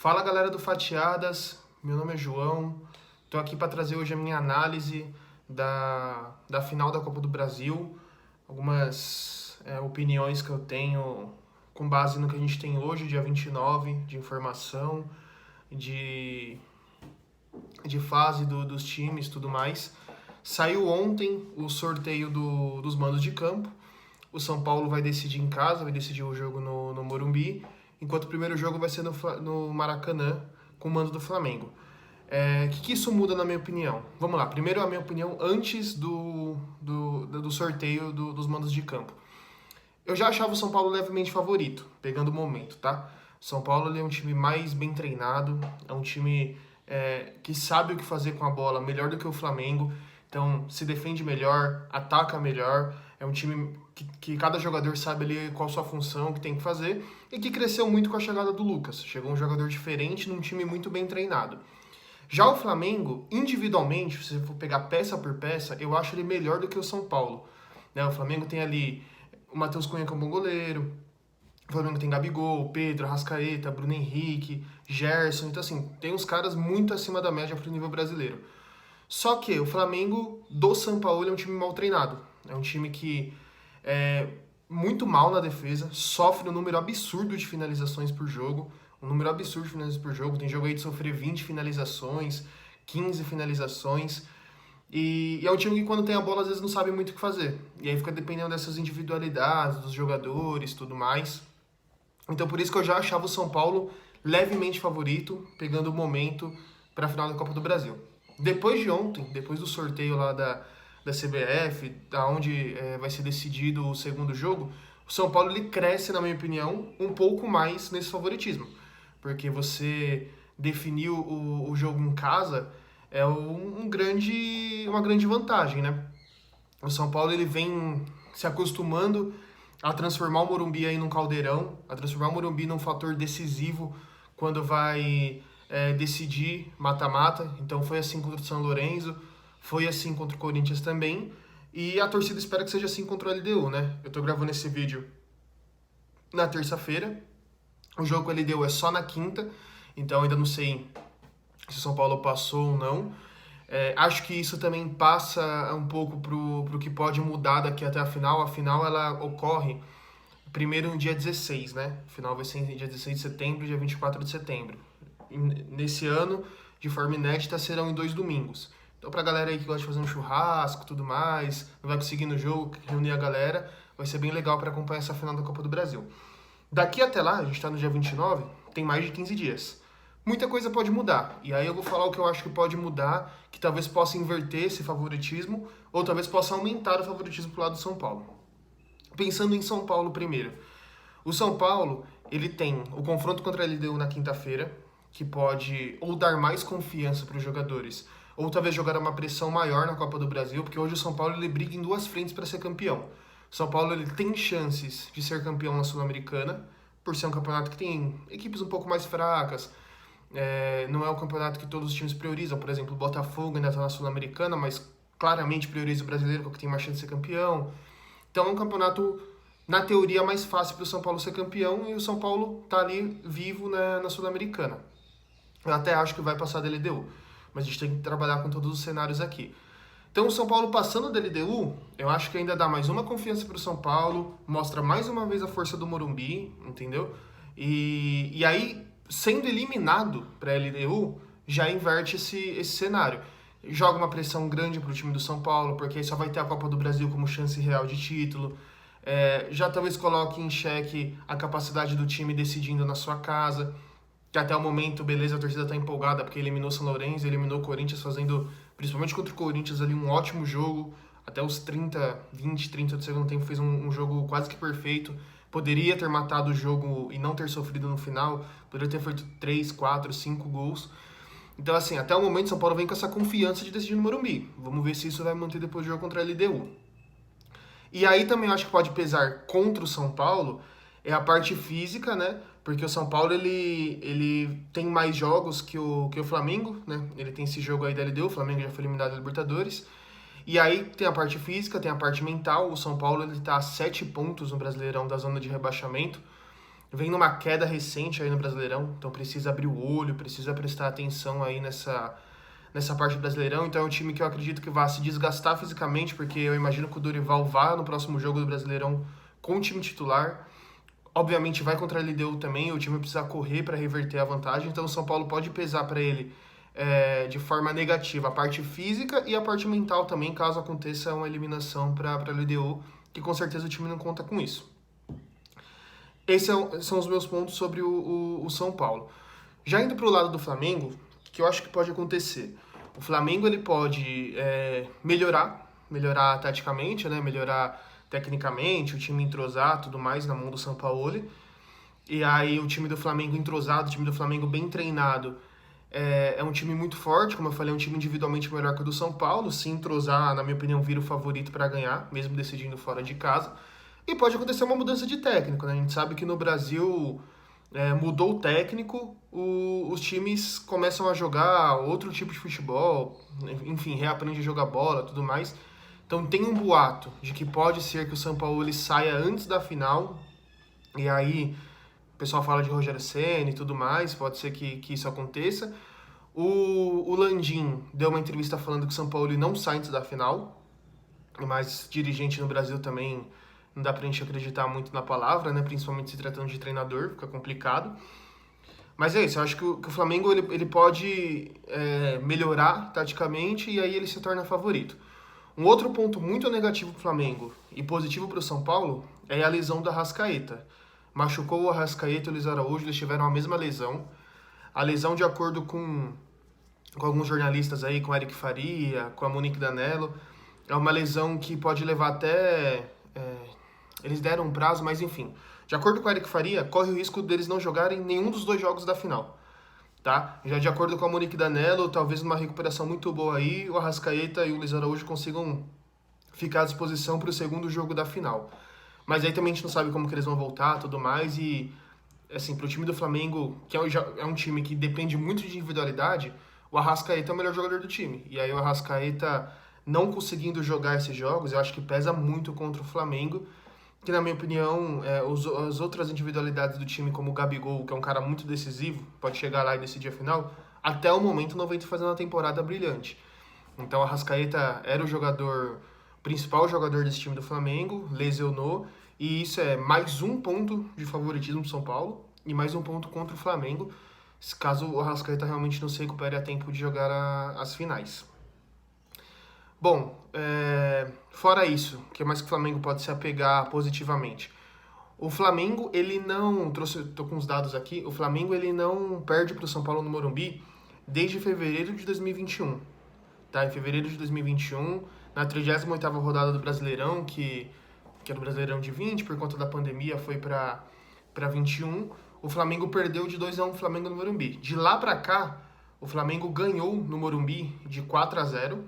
Fala galera do Fatiadas, meu nome é João, estou aqui para trazer hoje a minha análise da final da Copa do Brasil, algumas opiniões que eu tenho com base no que a gente tem hoje, dia 29, de informação, de, de fase dos times e tudo mais. Saiu ontem o sorteio dos mandos de campo. O São Paulo vai decidir em casa, vai decidir o jogo no Morumbi, enquanto o primeiro jogo vai ser no Maracanã, com o mando do Flamengo. O que isso muda na minha opinião? Vamos lá, primeiro a minha opinião antes do sorteio dos mandos de campo. Eu já achava o São Paulo levemente favorito, pegando o momento, tá? O São Paulo ele é um time mais bem treinado, é um time que sabe o que fazer com a bola melhor do que o Flamengo, então se defende melhor, ataca melhor, é um time que cada jogador sabe ali qual a sua função, o que tem que fazer, e que cresceu muito com a chegada do Lucas. Chegou um jogador diferente num time muito bem treinado. Já o Flamengo, individualmente, se você for pegar peça por peça, eu acho ele melhor do que o São Paulo. Né? O Flamengo tem ali o Matheus Cunha, que é um bom goleiro, o Flamengo tem Gabigol, Pedro, Arrascaeta, Bruno Henrique, Gerson, então assim, tem uns caras muito acima da média pro nível brasileiro. Só que o Flamengo do São Paulo é um time mal treinado. É um time que é muito mal na defesa, sofre um número absurdo de finalizações por jogo. Um número absurdo de finalizações por jogo. Tem jogo aí de sofrer 20 finalizações, 15 finalizações. E é um time que quando tem a bola às vezes não sabe muito o que fazer. E aí fica dependendo dessas individualidades, dos jogadores e tudo mais. Então por isso que eu já achava o São Paulo levemente favorito, pegando o momento para a final da Copa do Brasil. Depois de ontem, depois do sorteio lá da CBF, da onde vai ser decidido o segundo jogo, o São Paulo ele cresce, na minha opinião, um pouco mais nesse favoritismo. Porque você definir o jogo em casa é uma grande vantagem, né? O São Paulo ele vem se acostumando a transformar o Morumbi aí num caldeirão, a transformar o Morumbi num fator decisivo quando vai decidir mata-mata. Então foi assim contra o São Lourenço, foi assim contra o Corinthians também, e a torcida espera que seja assim contra o LDU, né? Eu tô gravando esse vídeo na terça-feira, o jogo com a LDU é só na quinta, então ainda não sei se o São Paulo passou ou não. Acho que isso também passa um pouco pro que pode mudar daqui até a final. A final ela ocorre primeiro no dia 16, né? A final vai ser no dia 16 de setembro e dia 24 de setembro. Nesse ano, de forma inédita, serão em 2 domingos. Então, pra galera aí que gosta de fazer um churrasco e tudo mais, não vai conseguir no jogo, reunir a galera, vai ser bem legal para acompanhar essa final da Copa do Brasil. Daqui até lá, a gente tá no dia 29, tem mais de 15 dias. Muita coisa pode mudar, e aí eu vou falar o que eu acho que pode mudar, que talvez possa inverter esse favoritismo, ou talvez possa aumentar o favoritismo pro lado do São Paulo. Pensando em São Paulo primeiro. O São Paulo, ele tem o confronto contra a LDU na quinta-feira, que pode ou dar mais confiança para os jogadores, ou talvez jogar uma pressão maior na Copa do Brasil, porque hoje o São Paulo ele briga em duas frentes para ser campeão. O São Paulo ele tem chances de ser campeão na Sul-Americana, por ser um campeonato que tem equipes um pouco mais fracas, não é o campeonato que todos os times priorizam. Por exemplo, o Botafogo ainda está na Sul-Americana, mas claramente prioriza o brasileiro, que tem mais chance de ser campeão. Então é um campeonato, na teoria, mais fácil para o São Paulo ser campeão, e o São Paulo está ali vivo na Sul-Americana. Eu até acho que vai passar da LDU, mas a gente tem que trabalhar com todos os cenários aqui. Então o São Paulo passando da LDU, eu acho que ainda dá mais uma confiança para o São Paulo, mostra mais uma vez a força do Morumbi, entendeu? E aí, sendo eliminado para a LDU, já inverte esse cenário. Joga uma pressão grande para o time do São Paulo, porque aí só vai ter a Copa do Brasil como chance real de título. Já talvez coloque em xeque a capacidade do time decidindo na sua casa, que até o momento, beleza, a torcida tá empolgada porque eliminou o São Lourenço, eliminou o Corinthians, fazendo, principalmente contra o Corinthians, ali um ótimo jogo, até os 30 do segundo tempo, fez um jogo quase que perfeito. Poderia ter matado o jogo e não ter sofrido no final, poderia ter feito 3, 4, 5 gols. Então, assim, até o momento, São Paulo vem com essa confiança de decidir no Morumbi. Vamos ver se isso vai manter depois do jogo contra a LDU. E aí também eu acho que pode pesar contra o São Paulo é a parte física, né? Porque o São Paulo, ele tem mais jogos que o Flamengo, né? Ele tem esse jogo aí da LDU, o Flamengo já foi eliminado da Libertadores. E aí tem a parte física, tem a parte mental. O São Paulo, ele tá a 7 pontos no Brasileirão da zona de rebaixamento. vem numa queda recente aí no Brasileirão, então precisa abrir o olho, precisa prestar atenção aí nessa parte do Brasileirão. Então é um time que eu acredito que vai se desgastar fisicamente, porque eu imagino que o Dorival vá no próximo jogo do Brasileirão com o time titular. Obviamente vai contra a LDU também, o time precisa correr para reverter a vantagem, então o São Paulo pode pesar para ele de forma negativa a parte física e a parte mental também, caso aconteça uma eliminação para a LDU, que com certeza o time não conta com isso. Esses são os meus pontos sobre o São Paulo. Já indo para o lado do Flamengo, o que eu acho que pode acontecer? O Flamengo ele pode melhorar taticamente, né? Melhorar tecnicamente, o time entrosar, tudo mais na mão do Sampaoli. E aí o time do Flamengo entrosado, o time do Flamengo bem treinado, é um time muito forte, como eu falei, é um time individualmente melhor que o do São Paulo. Se entrosar, na minha opinião, vira o favorito para ganhar, mesmo decidindo fora de casa. E pode acontecer uma mudança de técnico, né? A gente sabe que no Brasil mudou o técnico, os times começam a jogar outro tipo de futebol, enfim, reaprende a jogar bola, tudo mais. Então tem um boato de que pode ser que o São Paulo saia antes da final, e aí o pessoal fala de Rogério Ceni e tudo mais, pode ser que isso aconteça. O Landim deu uma entrevista falando que o São Paulo não sai antes da final, mas dirigente no Brasil também não dá pra gente acreditar muito na palavra, né? Principalmente se tratando de treinador, fica complicado. Mas é isso, eu acho que o Flamengo ele pode melhorar taticamente e aí ele se torna favorito. Um outro ponto muito negativo para o Flamengo e positivo para o São Paulo é a lesão do Arrascaeta. Machucou o Arrascaeta e o Luiz Araújo, eles tiveram a mesma lesão. A lesão, de acordo com alguns jornalistas aí, com o Eric Faria, com a Monique Danello, é uma lesão que pode levar até... eles deram um prazo, mas enfim. De acordo com o Eric Faria, corre o risco deles não jogarem nenhum dos 2 jogos da final. Tá? Já de acordo com a Monique Danello, talvez numa recuperação muito boa aí, o Arrascaeta e o Luiz Araújo consigam ficar à disposição para o segundo jogo da final. Mas aí também a gente não sabe como que eles vão voltar, tudo mais, e assim, para o time do Flamengo, que é um time que depende muito de individualidade, o Arrascaeta é o melhor jogador do time. E aí o Arrascaeta não conseguindo jogar esses jogos, eu acho que pesa muito contra o Flamengo, que na minha opinião, as outras individualidades do time, como o Gabigol, que é um cara muito decisivo, pode chegar lá e decidir a final, até o momento não vem fazendo uma temporada brilhante. Então o Arrascaeta era o principal jogador desse time do Flamengo, lesionou, e isso é mais um ponto de favoritismo do São Paulo, e mais um ponto contra o Flamengo, caso o Arrascaeta realmente não se recupere a tempo de jogar as finais. Bom, fora isso, o que mais que o Flamengo pode se apegar positivamente? O Flamengo, ele não... Tô com os dados aqui. O Flamengo, ele não perde para o São Paulo no Morumbi desde fevereiro de 2021. Tá? Em fevereiro de 2021, na 38ª rodada do Brasileirão, que era o Brasileirão de 20, por conta da pandemia, foi para 21. O Flamengo perdeu de 2-1 o Flamengo no Morumbi. De lá para cá, o Flamengo ganhou no Morumbi de 4-0.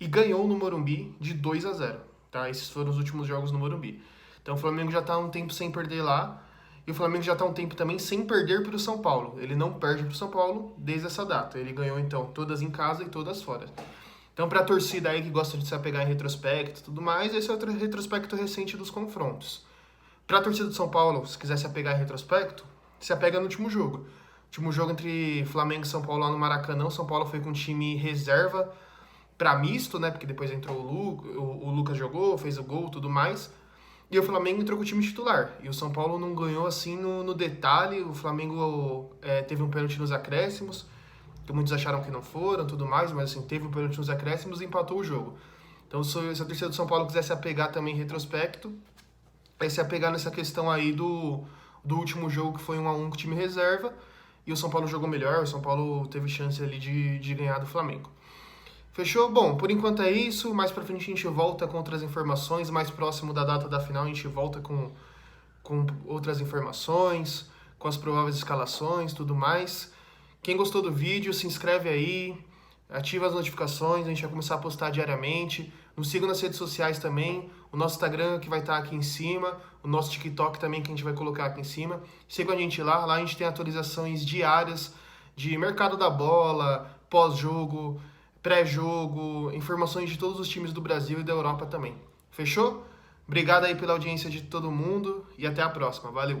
E ganhou no Morumbi de 2-0, tá? Esses foram os últimos jogos no Morumbi. Então o Flamengo já está há um tempo sem perder lá, e o Flamengo já está há um tempo também sem perder para o São Paulo. Ele não perde para o São Paulo desde essa data. Ele ganhou, então, todas em casa e todas fora. Então, para a torcida aí que gosta de se apegar em retrospecto e tudo mais, esse é o retrospecto recente dos confrontos. Para a torcida do São Paulo, se quiser se apegar em retrospecto, se apega no último jogo. O último jogo entre Flamengo e São Paulo lá no Maracanã, o São Paulo foi com time reserva, para misto, né? Porque depois entrou o Lucas jogou, fez o gol, tudo mais. E o Flamengo entrou com o time titular. E o São Paulo não ganhou assim no detalhe. O Flamengo teve um pênalti nos acréscimos, que muitos acharam que não foram, tudo mais, mas assim, teve um pênalti nos acréscimos e empatou o jogo. Então, se a torcida do São Paulo quiser se apegar também em retrospecto, é se apegar nessa questão aí do último jogo, que foi 1-1 com o time reserva, e o São Paulo jogou melhor, o São Paulo teve chance ali de ganhar do Flamengo. Fechou? Bom, por enquanto é isso. Mais pra frente a gente volta com outras informações. Mais próximo da data da final a gente volta com outras informações, com as prováveis escalações, tudo mais. Quem gostou do vídeo, se inscreve aí, ativa as notificações, a gente vai começar a postar diariamente. Nos sigam nas redes sociais também, o nosso Instagram que vai estar aqui em cima, o nosso TikTok também que a gente vai colocar aqui em cima. Sigam a gente lá a gente tem atualizações diárias de mercado da bola, pós-jogo, pré-jogo, informações de todos os times do Brasil e da Europa também. Fechou? Obrigado aí pela audiência de todo mundo e até a próxima. Valeu!